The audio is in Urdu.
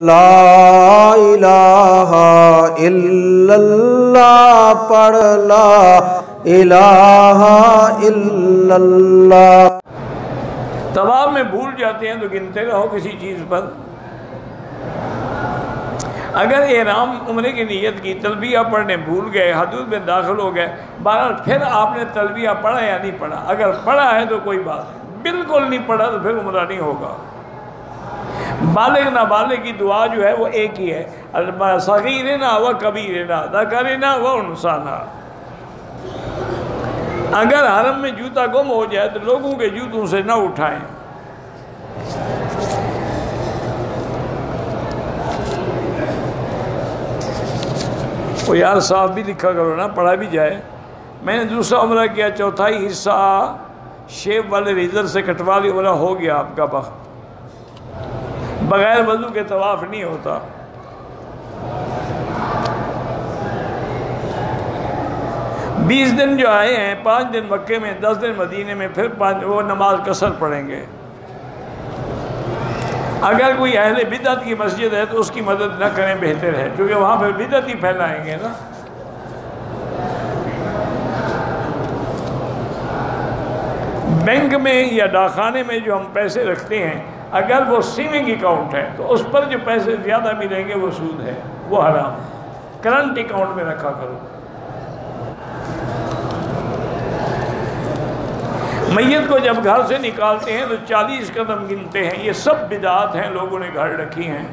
لا الہ الا اللہ پڑھ لا الہ الا اللہ۔ طواف میں بھول جاتے ہیں تو گنتے رہو کسی چیز پر۔ اگر احرام عمرے کی نیت کی، تلبیہ پڑھنے بھول گئے، حدود میں داخل ہو گئے، بہرحال پھر آپ نے تلبیہ پڑھا یا نہیں پڑھا؟ اگر پڑھا ہے تو کوئی بات نہیں، بالکل نہیں پڑھا تو پھر عمرہ نہیں ہوگا۔ بالغ نابالغ کی دعا جو ہے وہ ایک ہی ہے، صغیرنا و کبیرنا ذکرنا و انثانا۔ اگر حرم میں جوتا گم ہو جائے تو لوگوں کے جوتوں سے نہ اٹھائیں۔ وہ یار صاحب بھی لکھا کرو نا، پڑھا بھی جائے۔ میں نے دوسرا عمرہ کیا، چوتھائی حصہ شیپ والے ریزر سے کٹوا لی، عمرہ ہو گیا آپ کا بخت۔ بغیر وضو کے طواف نہیں ہوتا۔ بیس دن جو آئے ہیں، 5 دن مکے میں، 10 دن مدینے میں، پھر وہ نماز قصر پڑھیں گے۔ اگر کوئی اہل بدعت کی مسجد ہے تو اس کی مدد نہ کریں، بہتر ہے، کیونکہ وہاں پھر بدعت ہی پھیلائیں گے نا۔ بینک میں یا ڈاکخانے میں جو ہم پیسے رکھتے ہیں، اگر وہ سیونگ اکاؤنٹ ہے تو اس پر جو پیسے زیادہ ملیں گے وہ سود ہے، وہ حرام ہے۔ کرنٹ اکاؤنٹ میں رکھا کرو۔ میت کو جب گھر سے نکالتے ہیں تو 40 قدم گنتے ہیں، یہ سب بدعات ہیں، لوگوں نے گھر رکھی ہیں۔